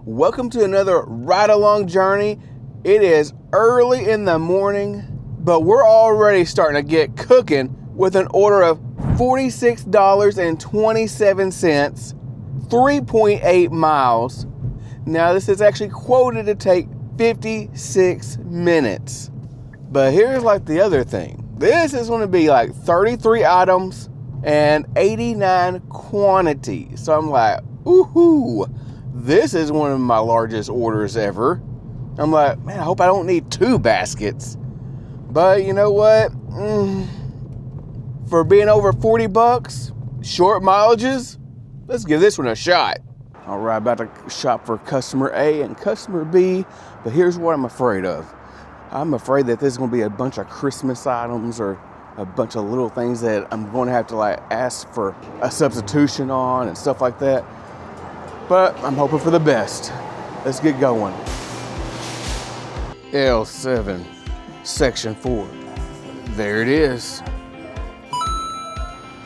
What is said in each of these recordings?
Welcome to another ride-along journey. It is early in the morning, but we're already starting to get cooking with an order of $46.27, 3.8 miles. Now this is actually quoted to take 56 minutes. But here's like the other thing. This is going to be like 33 items and 89 quantity. So I'm like, ooh, this is one of my largest orders ever. I'm like, man, I hope I don't need 2 baskets. But you know what? For being over 40 bucks, short mileages, let's give this one a shot. All right, about to shop for customer A and customer B, but here's what I'm afraid of. I'm afraid that there's gonna be a bunch of Christmas items or a bunch of little things that I'm gonna have to like ask for a substitution on and stuff like that. But I'm hoping for the best. Let's get going. L7, section 4. There it is.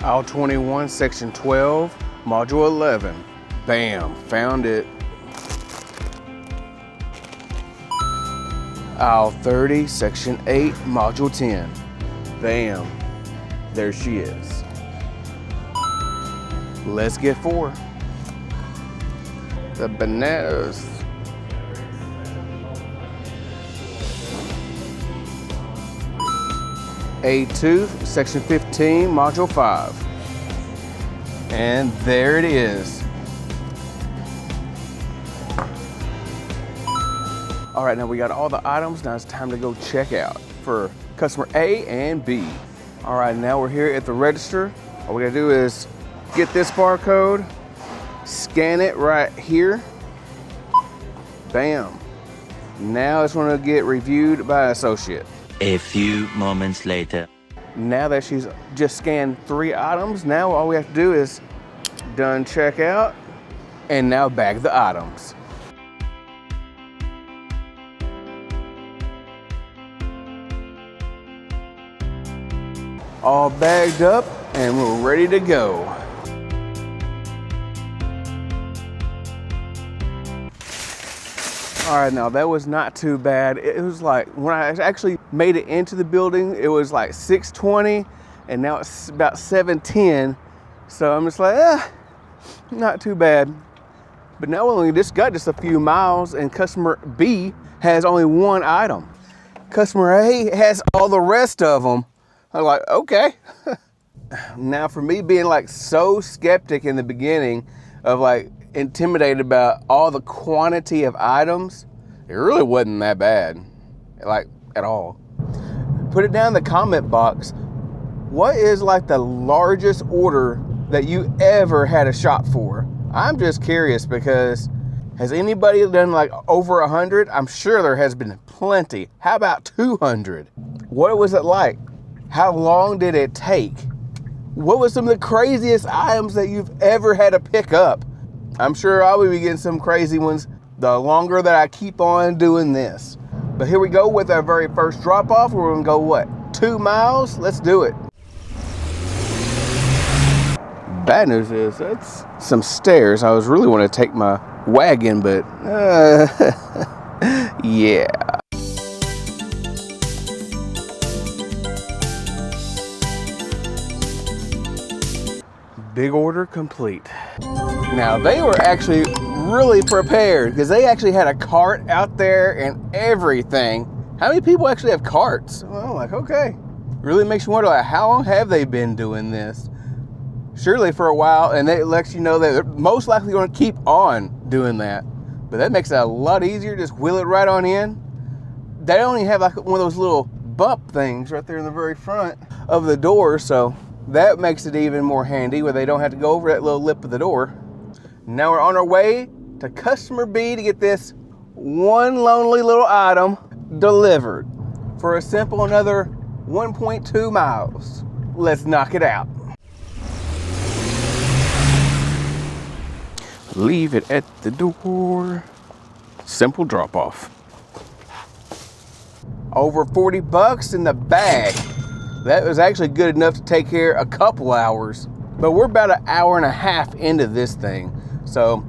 Aisle 21, section 12, module 11. Bam, found it. Aisle 30, section 8, module 10. Bam, there she is. Let's get 4. The bananas. A2, section 15, module 5. And there it is. All right, now we got all the items. Now it's time to go check out for customer A and B. All right, now we're here at the register. All we gotta do is get this barcode, scan it right here. Bam. Now it's gonna get reviewed by an associate. A few moments later. Now that she's just scanned 3 items, now all we have to do is done checkout and now bag the items. All bagged up and we're ready to go. All right, now that was not too bad. It was like, when I actually made it into the building, it was like 6:20 and now it's about 7:10. So I'm just like, not too bad. But now we only just got just a few miles and customer B has only 1 item. Customer A has all the rest of them. I'm like, okay. Now for me being like so skeptic in the beginning of like intimidated about all the quantity of items, it really wasn't that bad, like at all. Put it down in the comment box. What is like the largest order that you ever had to shop for? I'm just curious because has anybody done like over 100? I'm sure there has been plenty. How about 200? What was it like? How long did it take? What was some of the craziest items that you've ever had to pick up? I'm sure I will be getting some crazy ones the longer that I keep on doing this. But here we go with our very first drop off. We're gonna go what, 2 miles? Let's do it. Bad news is that's some stairs. I was really want to take my wagon, but yeah. Big order complete. Now they were actually really prepared because they actually had a cart out there and everything. How many people actually have carts? Well, like, okay. Really makes you wonder, like, how long have they been doing this? Surely for a while, and it lets you know that they're most likely going to keep on doing that. But that makes it a lot easier. Just wheel it right on in. They only have like one of those little bump things right there in the very front of the door, so that makes it even more handy where they don't have to go over that little lip of the door. Now we're on our way to customer B to get this one lonely little item delivered for a simple another 1.2 miles. Let's knock it out. Leave it at the door. Simple drop off. Over 40 bucks in the bag. That was actually good enough to take care a couple hours, but we're about an hour and a half into this thing. So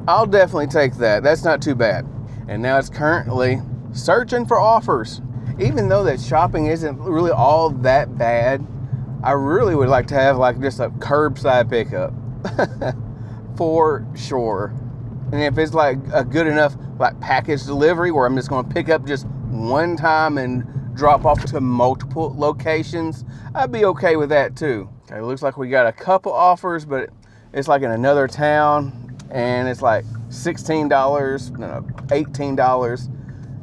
I'll definitely take that. That's not too bad. And now it's currently searching for offers. Even though that shopping isn't really all that bad, I really would like to have like just a curbside pickup for sure. And if it's like a good enough like package delivery where I'm just going to pick up just one time and drop off to multiple locations, I'd be okay with that too. Okay, looks like we got a couple offers, but it's like in another town and it's like $16, no, $18.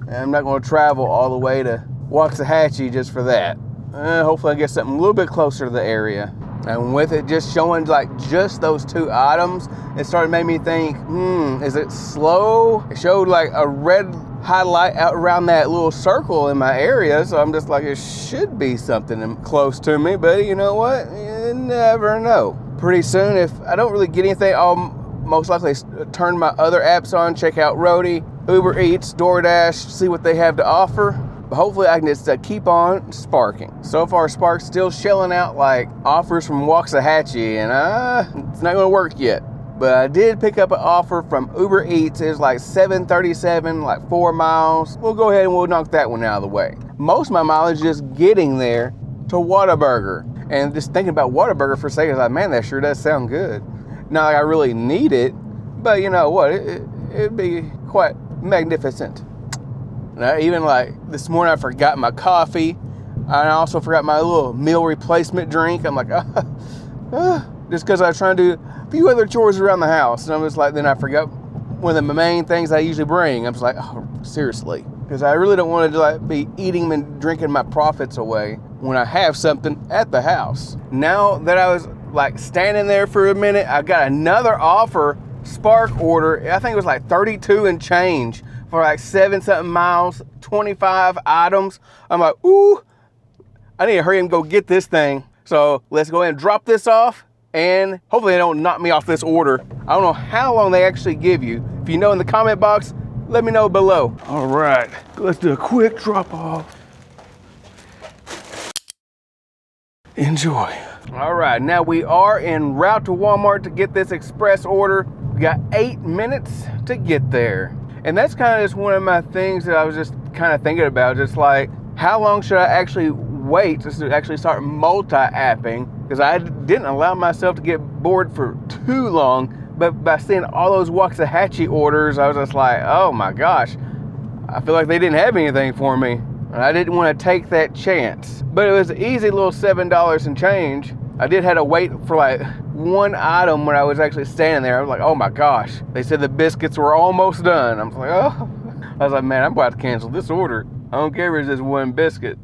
And I'm not going to travel all the way to Waxahachie just for that. Hopefully I get something a little bit closer to the area. And with it just showing like just those 2 items, it started making me think, is it slow? It showed like a red highlight out around that little circle in my area. So I'm just like, it should be something close to me, but you know what? You never know. Pretty soon, if I don't really get anything, I'll most likely turn my other apps on, check out Roadie, Uber Eats, DoorDash, see what they have to offer. But hopefully I can just keep on sparking. So far, Spark's still shelling out like offers from Waxahachie, and it's not gonna work yet. But I did pick up an offer from Uber Eats. It's like $7.37, like 4 miles. We'll go ahead and we'll knock that one out of the way. Most of my mileage is just getting there to Whataburger. And just thinking about Whataburger for a second, I was like, man, that sure does sound good. Not like I really need it, but you know what? It'd be quite magnificent. And even like this morning, I forgot my coffee. I also forgot my little meal replacement drink. I'm like, just because I was trying to do a few other chores around the house. And I'm just like, then I forgot one of the main things I usually bring. I'm just like, oh, seriously. Because I really don't want to like be eating and drinking my profits away when I have something at the house. Now that I was like standing there for a minute, I got another offer, Spark order. I think it was like 32 and change for like 7-something miles, 25 items. I'm like, ooh, I need to hurry and go get this thing. So let's go ahead and drop this off, and hopefully they don't knock me off this order. I don't know how long they actually give you. If you know in the comment box, let me know below. All right, let's do a quick drop off. Enjoy. All right, now we are en route to Walmart to get this express order. We got 8 minutes to get there. And that's kind of just one of my things that I was just kind of thinking about, just like, how long should I actually wait to actually start multi-apping? Because I didn't allow myself to get bored for too long, but by seeing all those Waxahachie orders, I was just like, oh my gosh, I feel like they didn't have anything for me. And I didn't want to take that chance. But it was an easy little $7 and change. I did have to wait for like one item when I was actually standing there. I was like, oh my gosh. They said the biscuits were almost done. I was like, oh. I was like, man, I'm about to cancel this order. I don't care if it's just one biscuit.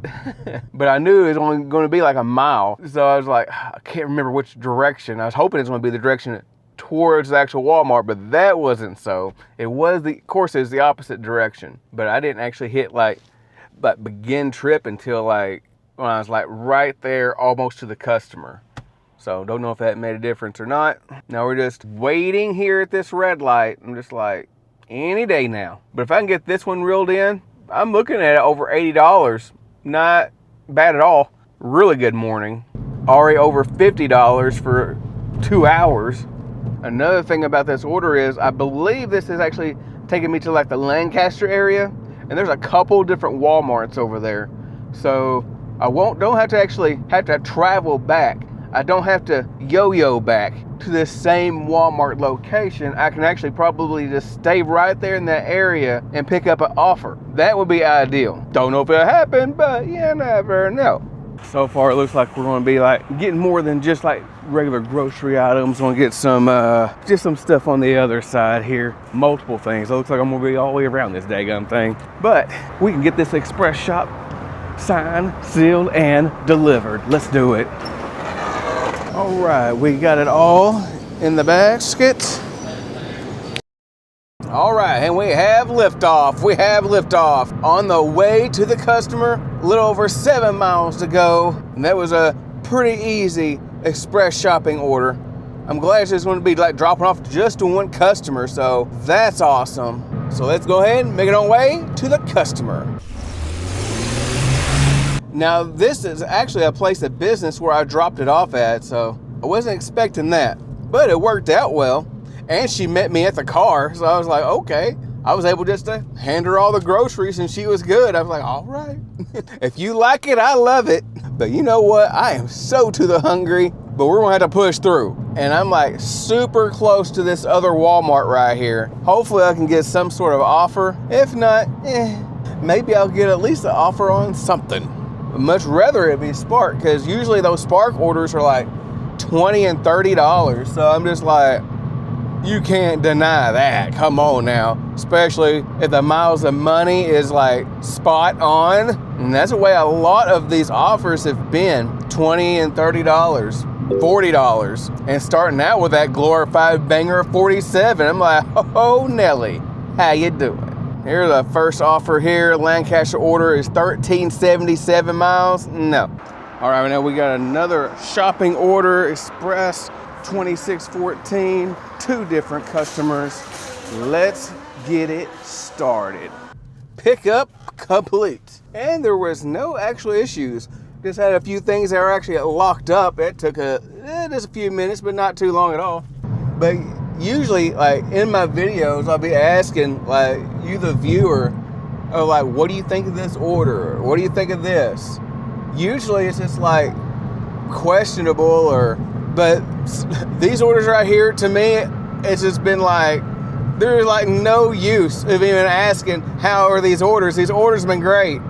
But I knew it was only going to be like a mile. So I was like, I can't remember which direction. I was hoping it was going to be the direction towards the actual Walmart, but that wasn't so. It was of course, it was the opposite direction. But I didn't actually hit like begin trip until like when I was like right there almost to the customer. So don't know if that made a difference or not. Now we're just waiting here at this red light. I'm just like, any day now. But if I can get this one reeled in, I'm looking at over $80. Not bad at all. Really good morning. Already over $50 for 2 hours. Another thing about this order is I believe this is actually taking me to like the Lancaster area. And there's a couple different Walmarts over there. So I don't have to travel back. I don't have to yo-yo back to the same Walmart location. I can actually probably just stay right there in that area and pick up an offer. That would be ideal. Don't know if it'll happen, but you never know. So far it looks like we're going to be like getting more than just like regular grocery items. We're going to get some just some stuff on the other side here. Multiple things. It looks like I'm going to be all the way around this daggum thing. But we can get this express shop signed, sealed, and delivered. Let's do it. All right, we got it all in the basket. All right, and we have liftoff. We have liftoff. On the way to the customer, a little over 7 miles to go. And that was a pretty easy express shopping order. I'm glad it's just going to be like dropping off just to one customer, so that's awesome. So let's go ahead and make it on way to the customer. Now, this is actually a place of business where I dropped it off at, so I wasn't expecting that. But it worked out well. And she met me at the car, so I was like, okay. I was able just to hand her all the groceries and she was good. I was like, all right. If you like it, I love it. But you know what? I am so to the hungry, but we're gonna have to push through. And I'm like super close to this other Walmart right here. Hopefully I can get some sort of offer. If not, maybe I'll get at least an offer on something. Much rather it be Spark, because usually those Spark orders are like $20 and $30. So I'm just like, you can't deny that. Come on now. Especially if the miles of money is like spot on. And that's the way a lot of these offers have been. $20 and $30, $40. And starting out with that glorified banger of $47. I'm like, oh Nelly, how you doing? Here's the first offer here. Lancaster order is 1377 miles. No. All right, now we got another shopping order, Express 2614, 2 different customers. Let's get it started. Pickup complete. And there was no actual issues. Just had a few things that were actually locked up. It took just a few minutes, but not too long at all. But usually, like in my videos, I'll be asking like you, the viewer, or like, what do you think of this order? What do you think of this? Usually it's just like questionable but these orders right here, to me, it's just been like, there's like no use of even asking how are these orders. These orders have been great.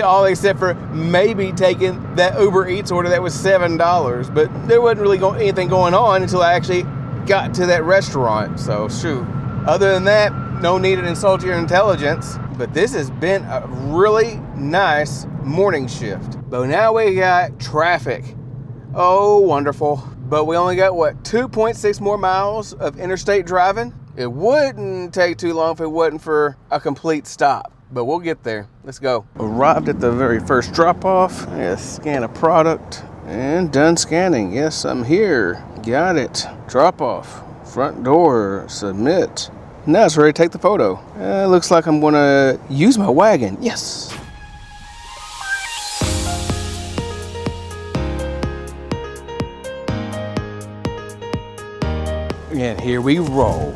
All except for maybe taking that Uber Eats order that was $7, but there wasn't really anything going on until I actually got to that restaurant. So shoot. Other than that, no need to insult your intelligence. But this has been a really nice morning shift. But now we got traffic. Oh, wonderful. But we only got, what, 2.6 more miles of interstate driving? It wouldn't take too long if it wasn't for a complete stop. But we'll get there. Let's go. Arrived at the very first drop-off. Yes, scan a product. And done scanning. Yes, I'm here. Got it. Drop-off. Front door. Submit. Now it's ready to take the photo. Looks like I'm going to use my wagon. Yes. And here we roll.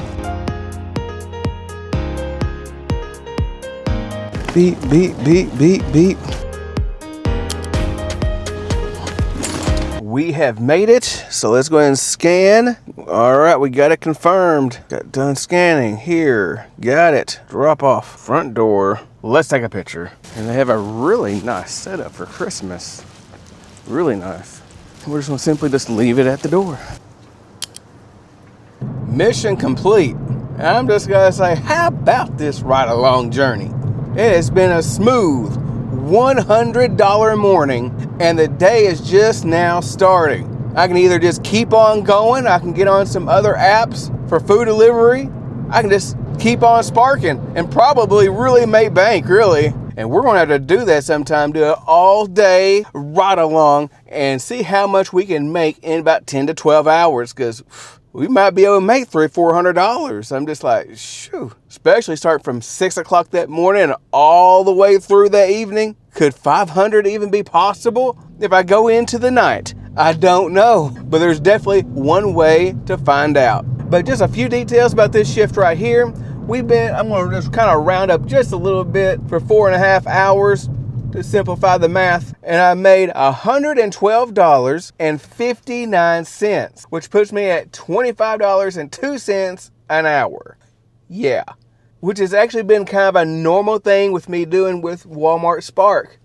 Beep, beep, beep, beep, beep. We have made it, so let's go ahead and scan. All right, we got it confirmed. Got done scanning here. Got it. Drop off. Front door. Let's take a picture. And they have a really nice setup for Christmas. Really nice. We're just gonna simply just leave it at the door. Mission complete. I'm just gonna say, how about this ride along journey? It has been a smooth $100 morning, and the day is just now starting. I can either just keep on going, I can get on some other apps for food delivery, I can just keep on sparking and probably really make bank, really. And we're gonna have to do that sometime, do it all day, ride along, and see how much we can make in about 10 to 12 hours, because we might be able to make $300-400. I'm just like, shoo. Especially start from 6 o'clock that morning and all the way through that evening. Could 500 even be possible if I go into the night? I don't know, but there's definitely one way to find out. But just a few details about this shift right here. I'm gonna just kind of round up just a little bit for 4.5 hours to simplify the math, and I made $112.59, which puts me at $25.02 an hour. Yeah, which has actually been kind of a normal thing with me doing with Walmart Spark.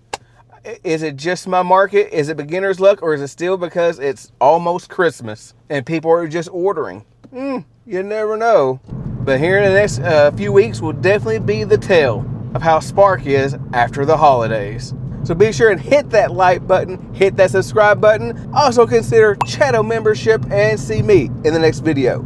Is it just my market? Is it beginner's luck? Or is it still because it's almost Christmas and people are just ordering? You never know. But here in the next few weeks will definitely be the tell of how Spark is after the holidays. So be sure and hit that like button, hit that subscribe button. Also consider channel membership and see me in the next video.